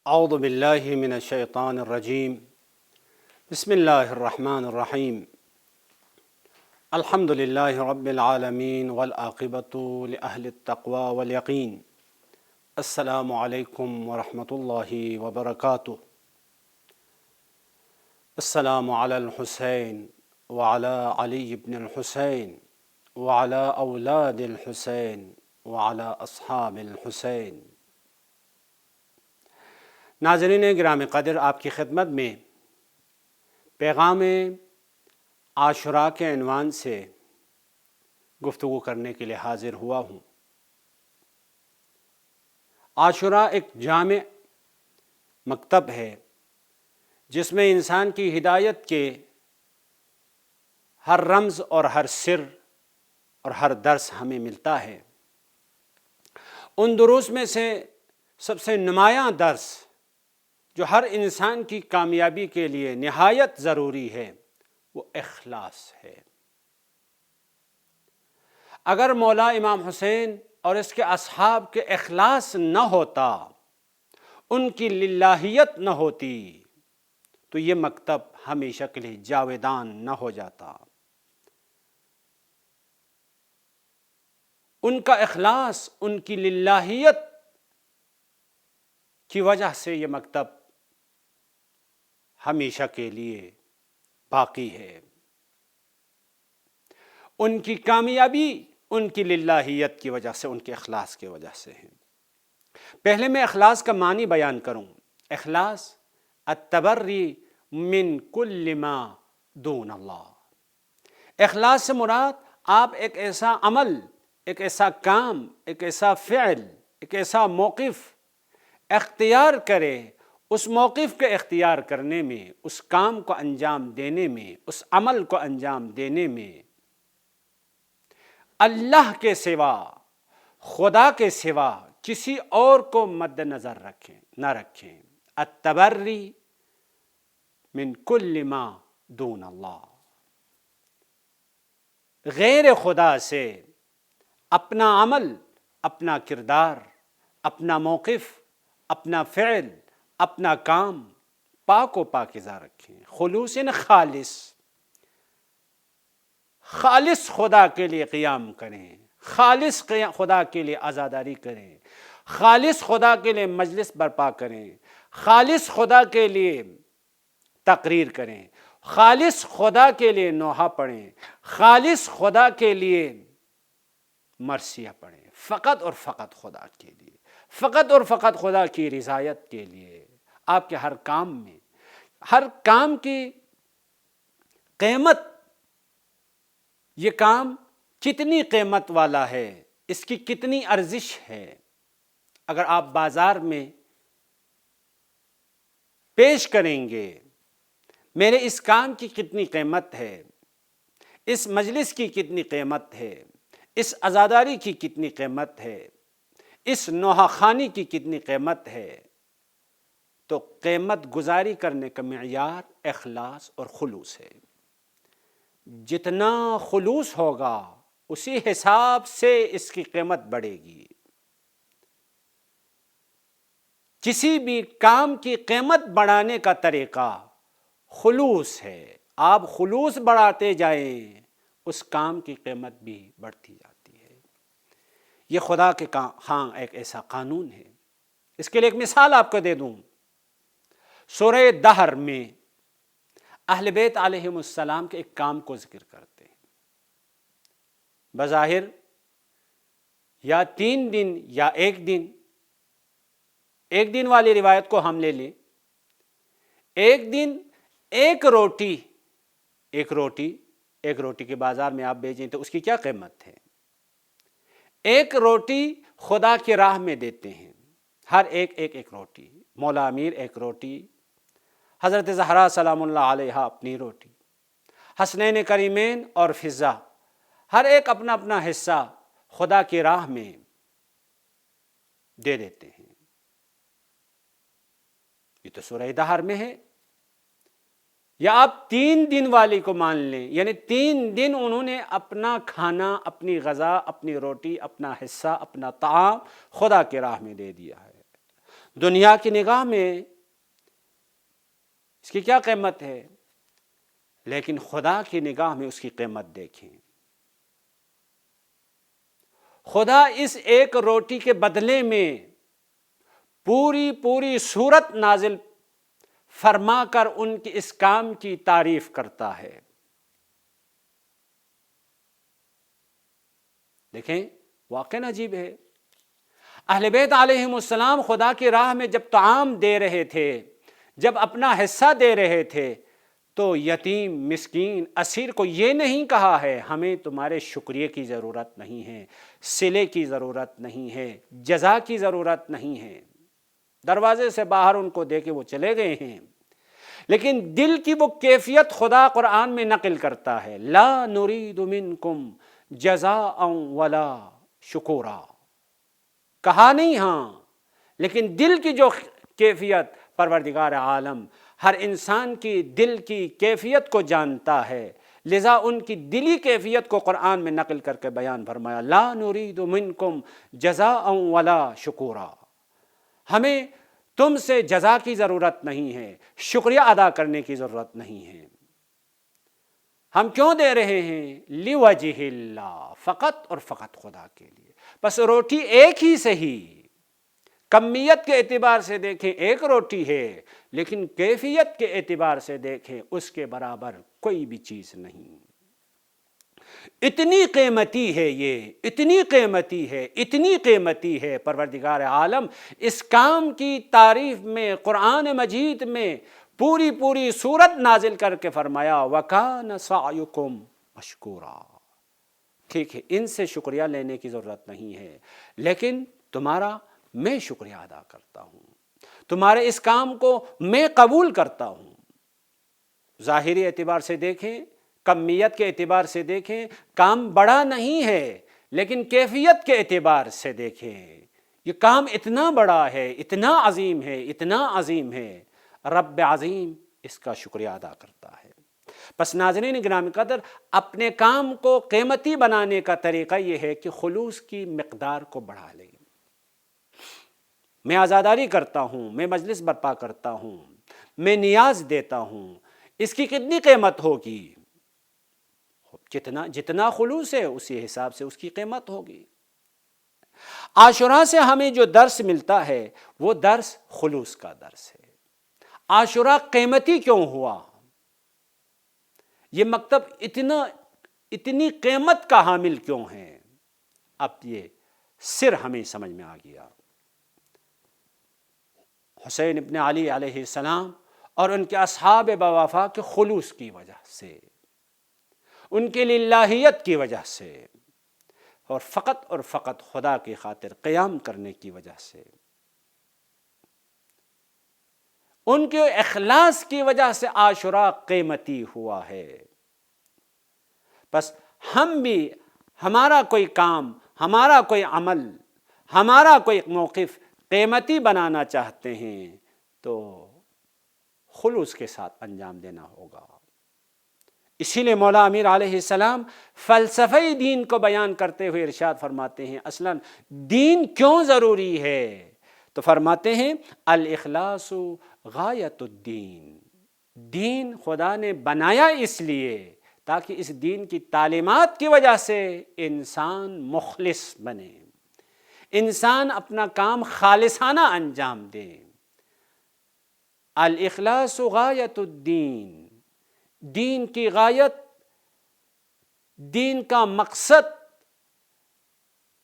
اعوذ باللہ من الشیطان الرجیم بسم اللہ الرحمن الرحیم الحمد للہ رب العالمین والعاقبۃ لأہل التقوی والیقین السلام علیکم ورحمۃ اللہ وبرکاتہ السلام علی الحسین وعلی علی بن الحسین وعلی اولاد الحسین وعلی اصحاب الحسین۔ ناظرین گرامی قدر، آپ کی خدمت میں پیغام عاشوراء کے عنوان سے گفتگو کرنے کے لیے حاضر ہوا ہوں۔ عاشوراء ایک جامع مکتب ہے جس میں انسان کی ہدایت کے ہر رمز اور ہر سر اور ہر درس ہمیں ملتا ہے۔ ان دروس میں سے سب سے نمایاں درس جو ہر انسان کی کامیابی کے لیے نہایت ضروری ہے وہ اخلاص ہے۔ اگر مولا امام حسین اور اس کے اصحاب کے اخلاص نہ ہوتا، ان کی للہیت نہ ہوتی، تو یہ مکتب ہمیشہ کے لیے جاویدان نہ ہو جاتا۔ ان کا اخلاص، ان کی للہیت کی وجہ سے یہ مکتب ہمیشہ کے لیے باقی ہے۔ ان کی کامیابی ان کی للہیت کی وجہ سے، ان کے اخلاص کی وجہ سے ہے۔ پہلے میں اخلاص کا معنی بیان کروں۔ اخلاص التبری من کل ما دون اللہ۔ اخلاص سے مراد آپ ایک ایسا عمل، ایک ایسا کام، ایک ایسا فعل، ایک ایسا موقف اختیار کرے، اس موقف کے اختیار کرنے میں، اس کام کو انجام دینے میں، اس عمل کو انجام دینے میں اللہ کے سوا، خدا کے سوا کسی اور کو مد نظر نہ رکھیں۔ التبری من کل ما دون اللہ۔ غیر خدا سے اپنا عمل، اپنا کردار، اپنا موقف، اپنا فعل، اپنا کام پاک و پاکیزہ رکھیں، خلوص خالص خدا کے لیے قیام کریں، خالص خدا کے لیے عزاداری کریں، خالص خدا کے لیے مجلس برپا کریں، خالص خدا کے لیے تقریر کریں، خالص خدا کے لیے نوحہ پڑھیں، خالص خدا کے لیے مرثیہ پڑھیں، فقط اور فقط خدا کے لیے، فقط اور فقط خدا کی رضایت کے لیے۔ آپ کے ہر کام میں، ہر کام کی قیمت، یہ کام کتنی قیمت والا ہے، اس کی کتنی ارزش ہے، اگر آپ بازار میں پیش کریں گے میرے اس کام کی کتنی قیمت ہے، اس مجلس کی کتنی قیمت ہے، اس عزاداری کی کتنی قیمت ہے، اس نوحہ خوانی کی کتنی قیمت ہے، تو قیمت گزاری کرنے کا معیار اخلاص اور خلوص ہے۔ جتنا خلوص ہوگا اسی حساب سے اس کی قیمت بڑھے گی۔ کسی بھی کام کی قیمت بڑھانے کا طریقہ خلوص ہے۔ آپ خلوص بڑھاتے جائیں، اس کام کی قیمت بھی بڑھتی جاتی ہے۔ یہ خدا کے ہاں ایک ایسا قانون ہے۔ اس کے لیے ایک مثال آپ کو دے دوں۔ سورہ دہر میں اہل بیت علیہم السلام کے ایک کام کو ذکر کرتے ہیں۔ بظاہر یا 3 دن یا 1 دن، 1 دن والی روایت کو ہم لے لیں، 1 دن ایک روٹی کے بازار میں آپ بیچیں تو اس کی کیا قیمت ہے؟ 1 روٹی خدا کی راہ میں دیتے ہیں، ہر ایک روٹی، مولا امیر 1 روٹی، حضرت زہرا سلام اللہ علیہ اپنی روٹی، حسنین کریمین اور فضہ ہر ایک اپنا اپنا حصہ خدا کی راہ میں دے دیتے ہیں۔ یہ تو سورہ دہر میں ہے۔ یا آپ 3 دن والی کو مان لیں، یعنی 3 دن انہوں نے اپنا کھانا، اپنی غذا، اپنی روٹی، اپنا حصہ، اپنا طعام خدا کی راہ میں دے دیا ہے۔ دنیا کی نگاہ میں اس کی کیا قیمت ہے، لیکن خدا کی نگاہ میں اس کی قیمت دیکھیں۔ خدا اس ایک روٹی کے بدلے میں پوری سورت نازل فرما کر ان کی اس کام کی تعریف کرتا ہے۔ دیکھیں واقعاً عجیب ہے، اہل بیت علیہم السلام خدا کی راہ میں جب طعام دے رہے تھے، جب اپنا حصہ دے رہے تھے، تو یتیم، مسکین، اسیر کو یہ نہیں کہا ہے ہمیں تمہارے شکریہ کی ضرورت نہیں ہے، صلے کی ضرورت نہیں ہے، جزا کی ضرورت نہیں ہے۔ دروازے سے باہر ان کو دے کے وہ چلے گئے ہیں، لیکن دل کی وہ کیفیت خدا قرآن میں نقل کرتا ہے، لا نرید منکم جزاء ولا شکورا، کہا نہیں ہاں، لیکن دل کی جو کیفیت پروردگار عالم ہر انسان کی دل کی کیفیت کو جانتا ہے، لذا ان کی دلی کیفیت کو قرآن میں نقل کر کے بیان فرمایا، لا نرید منکم جزاء ولا شکورا، ہمیں تم سے جزا کی ضرورت نہیں ہے، شکریہ ادا کرنے کی ضرورت نہیں ہے۔ ہم کیوں دے رہے ہیں؟ لوجہ اللہ، فقط اور فقط خدا کے لیے۔ بس روٹی ایک ہی صحیح، کمیت کے اعتبار سے دیکھیں ایک روٹی ہے، لیکن کیفیت کے اعتبار سے دیکھیں اس کے برابر کوئی بھی چیز نہیں۔ اتنی قیمتی ہے یہ، اتنی قیمتی ہے، اتنی قیمتی ہے، پروردگار عالم اس کام کی تعریف میں قرآن مجید میں پوری سورت نازل کر کے فرمایا وَكَانَ سَعْيُكُمْ مَشْكُورًا۔ ٹھیک ہے، ان سے شکریہ لینے کی ضرورت نہیں ہے، لیکن تمہارا میں شکریہ ادا کرتا ہوں، تمہارے اس کام کو میں قبول کرتا ہوں۔ ظاہری اعتبار سے دیکھیں، کمیت کے اعتبار سے دیکھیں، کام بڑا نہیں ہے، لیکن کیفیت کے اعتبار سے دیکھیں یہ کام اتنا بڑا ہے، اتنا عظیم ہے، اتنا عظیم ہے، رب عظیم اس کا شکریہ ادا کرتا ہے۔ پس ناظرین گرامی قدر، اپنے کام کو قیمتی بنانے کا طریقہ یہ ہے کہ خلوص کی مقدار کو بڑھا لیں۔ میں عزاداری کرتا ہوں، میں مجلس برپا کرتا ہوں، میں نیاز دیتا ہوں، اس کی کتنی قیمت ہوگی؟ جتنا خلوص ہے اسی حساب سے اس کی قیمت ہوگی۔ عاشوراء سے ہمیں جو درس ملتا ہے وہ درس خلوص کا درس ہے۔ عاشوراء قیمتی کیوں ہوا؟ یہ مکتب اتنی قیمت کا حامل کیوں ہے؟ اب یہ سر ہمیں سمجھ میں آ گیا۔ حسین ابن علی علیہ السلام اور ان کے اصحاب بوفا کے خلوص کی وجہ سے، ان کی للہیت کی وجہ سے، اور فقط خدا کی خاطر قیام کرنے کی وجہ سے، ان کے اخلاص کی وجہ سے عاشوراء قیمتی ہوا ہے۔ بس ہم بھی ہمارا کوئی کام، ہمارا کوئی عمل، ہمارا کوئی موقف قیمتی بنانا چاہتے ہیں تو خلوص کے ساتھ انجام دینا ہوگا۔ اسی لیے مولا امیر علیہ السلام فلسفہ دین کو بیان کرتے ہوئے ارشاد فرماتے ہیں اصلاً دین کیوں ضروری ہے؟ تو فرماتے ہیں الاخلاص غایت الدین، دین خدا نے بنایا اس لیے تاکہ اس دین کی تعلیمات کی وجہ سے انسان مخلص بنے، انسان اپنا کام خالصانہ انجام دے۔ الاخلاص غایت الدین، دین کی غایت، دین کا مقصد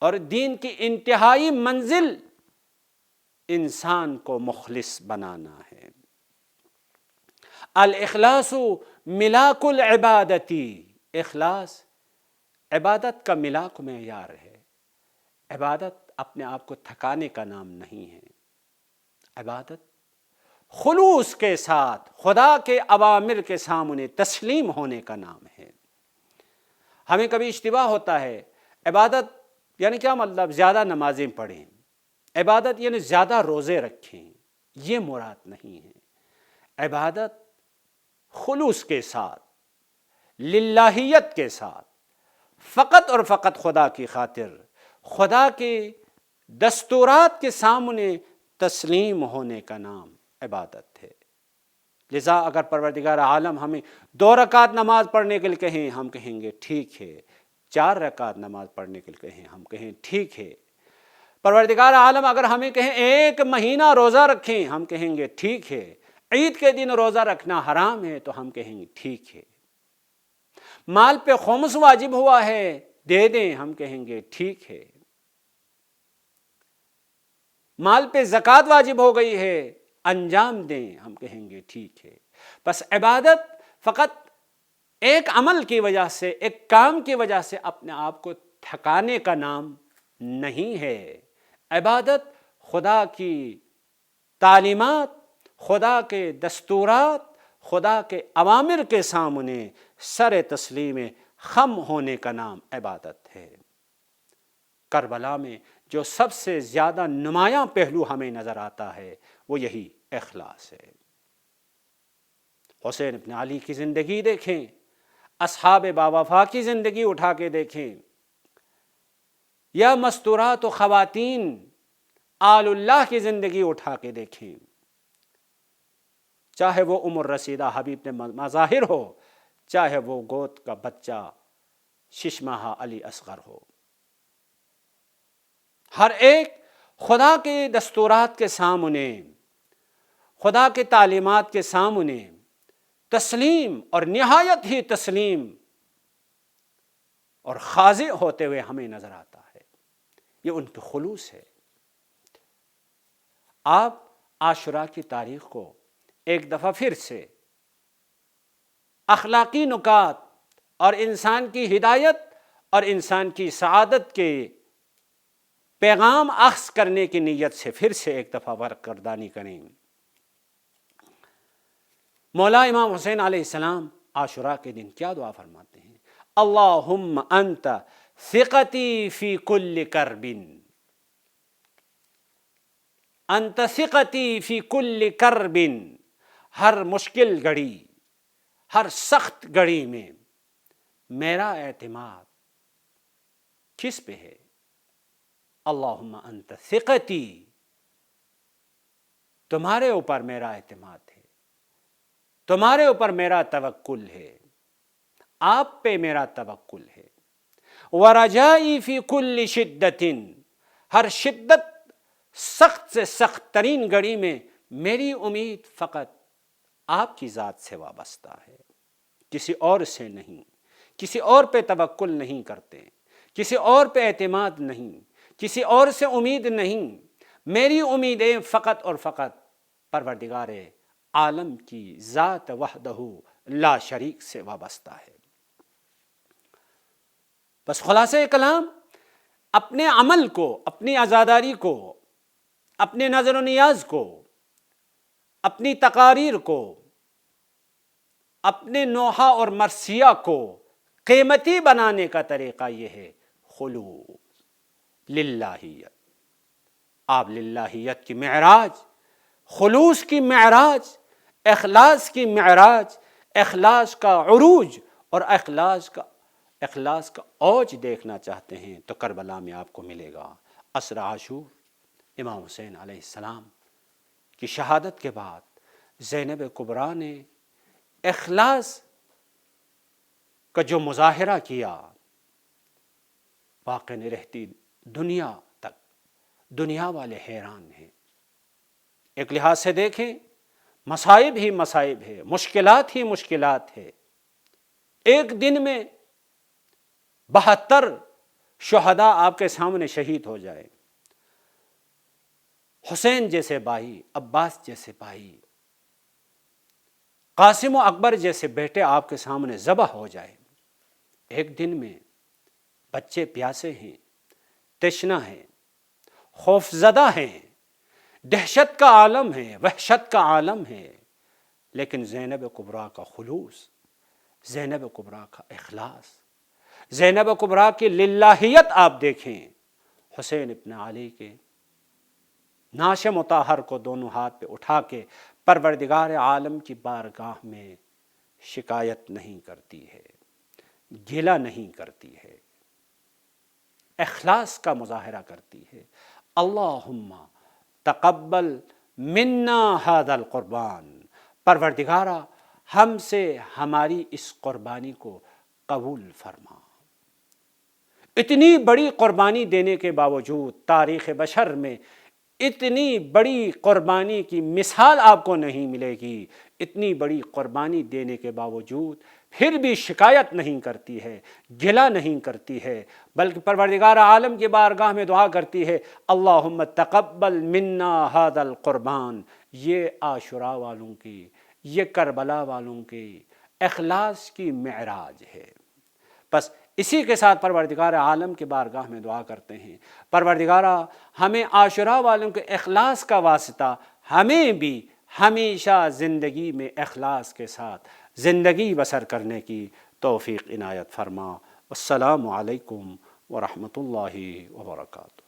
اور دین کی انتہائی منزل انسان کو مخلص بنانا ہے۔ الاخلاص ملاک العبادتی، اخلاص عبادت کا ملاک معیار ہے۔ عبادت اپنے آپ کو تھکانے کا نام نہیں ہے، عبادت خلوص کے ساتھ خدا کے اوامر کے سامنے تسلیم ہونے کا نام ہے۔ ہمیں کبھی اشتباہ ہوتا ہے، عبادت یعنی کیا مطلب؟ زیادہ نمازیں پڑھیں، عبادت یعنی زیادہ روزے رکھیں، یہ مراد نہیں ہے۔ عبادت خلوص کے ساتھ، للہیت کے ساتھ، فقط اور فقط خدا کی خاطر، خدا کے دستورات کے سامنے تسلیم ہونے کا نام عبادت ہے۔ لذا اگر پروردگار عالم ہمیں 2 رکعت نماز پڑھنے کے لیے کہیں، ہم کہیں گے ٹھیک ہے۔ 4 رکعت نماز پڑھنے کے لیے کہیں، ہم کہیں ٹھیک ہے۔ پروردگار عالم اگر ہمیں کہیں 1 مہینہ روزہ رکھیں، ہم کہیں گے ٹھیک ہے۔ عید کے دن روزہ رکھنا حرام ہے تو ہم کہیں گے ٹھیک ہے۔ مال پہ خمس واجب ہوا ہے، دے دیں، ہم کہیں گے ٹھیک ہے۔ مال پہ زکوٰۃ واجب ہو گئی ہے، انجام دیں، ہم کہیں گے ٹھیک ہے۔ بس عبادت فقط ایک عمل کی وجہ سے، ایک کام کی وجہ سے اپنے آپ کو تھکانے کا نام نہیں ہے۔ عبادت خدا کی تعلیمات، خدا کے دستورات، خدا کے اوامر کے سامنے سر تسلیم خم ہونے کا نام عبادت ہے۔ کربلا میں جو سب سے زیادہ نمایاں پہلو ہمیں نظر آتا ہے وہ یہی اخلاص ہے۔ حسین ابن علی کی زندگی دیکھیں، اصحاب باوفا کی زندگی اٹھا کے دیکھیں، یا مستورات و خواتین آل اللہ کی زندگی اٹھا کے دیکھیں، چاہے وہ عمر رسیدہ حبیب مظاہر ہو، چاہے وہ گود کا بچہ 6 ماہ علی اصغر ہو، ہر ایک خدا کے دستورات کے سامنے، خدا کے تعلیمات کے سامنے تسلیم اور نہایت ہی تسلیم اور خاضع ہوتے ہوئے ہمیں نظر آتا ہے۔ یہ ان کے خلوص ہے۔ آپ عاشوراء کی تاریخ کو ایک دفعہ پھر سے اخلاقی نکات اور انسان کی ہدایت اور انسان کی سعادت کے پیغام اخذ کرنے کی نیت سے پھر سے ایک دفعہ ورقردانی کریں۔ مولا امام حسین علیہ السلام عاشوراء کے دن کیا دعا فرماتے ہیں؟ اللہم انت ثقتی فی کل کرب، انت ثقتی فی کل کرب، ہر مشکل گھڑی، ہر سخت گھڑی میں میرا اعتماد کس پہ ہے؟ اللہم انت ثقتی، تمہارے اوپر میرا اعتماد ہے، تمہارے اوپر میرا توکل ہے، آپ پہ میرا توکل ہے۔ ورجائی فی کل شدت، ہر شدت، سخت سے سخت ترین گھڑی میں میری امید فقط آپ کی ذات سے وابستہ ہے، کسی اور سے نہیں، کسی اور پہ توکل نہیں کرتے، کسی اور پہ اعتماد نہیں، کسی اور سے امید نہیں، میری امیدیں فقط اور فقط پروردگار عالم کی ذات وحدہ لا شریک سے وابستہ ہے۔ بس خلاصہ کلام، اپنے عمل کو، اپنی عزاداری کو، اپنے نظر و نیاز کو، اپنی تقاریر کو، اپنے نوحہ اور مرثیہ کو قیمتی بنانے کا طریقہ یہ ہے خلوص، للہیت۔ آپ للہیت کی معراج، خلوص کی معراج، اخلاص کی معراج، اخلاص کا عروج اور اخلاص کا اوج دیکھنا چاہتے ہیں تو کربلا میں آپ کو ملے گا۔ عصر عاشور امام حسین علیہ السلام کی شہادت کے بعد زینب کبریٰ نے اخلاص کا جو مظاہرہ کیا، باقی نہیں رہتی دنیا تک، دنیا والے حیران ہیں۔ ایک لحاظ سے دیکھیں، مصائب ہی مصائب ہے، مشکلات ہی مشکلات ہے۔ ایک دن میں 72 شہداء آپ کے سامنے شہید ہو جائے، حسین جیسے بھائی، عباس جیسے بھائی، قاسم و اکبر جیسے بیٹے آپ کے سامنے ذبح ہو جائے، ایک دن میں بچے پیاسے ہیں، تشنہ ہیں، خوف زدہ ہیں، دہشت کا عالم ہے، وحشت کا عالم ہے، لیکن زینب کبریٰ کا خلوص، زینب کبریٰ کا اخلاص، زینب کبریٰ کی للہیت آپ دیکھیں۔ حسین ابن علی کے نعش مطہر کو دونوں ہاتھ پہ اٹھا کے پروردگار عالم کی بارگاہ میں شکایت نہیں کرتی ہے، گلہ نہیں کرتی ہے، اخلاص کا مظاہرہ کرتی ہے۔ اللہم تقبل منا ھذا القربان، پروردگارا ہم سے ہماری اس قربانی کو قبول فرما۔ اتنی بڑی قربانی دینے کے باوجود تاریخ بشر میں اتنی بڑی قربانی کی مثال آپ کو نہیں ملے گی۔ اتنی بڑی قربانی دینے کے باوجود پھر بھی شکایت نہیں کرتی ہے، گلہ نہیں کرتی ہے، بلکہ پروردگار عالم کی بارگاہ میں دعا کرتی ہے، اللہم تقبل منا ھذا القربان۔ یہ عاشوراء والوں کی، یہ کربلا والوں کی اخلاص کی معراج ہے۔ بس اسی کے ساتھ پروردگار عالم کی بارگاہ میں دعا کرتے ہیں، پروردگارا ہمیں عاشوراء والوں کے اخلاص کا واسطہ ہمیں بھی ہمیشہ زندگی میں اخلاص کے ساتھ زندگی بسر کرنے کی توفیق عنایت فرما۔ السلام علیکم ورحمۃ اللہ وبرکاتہ۔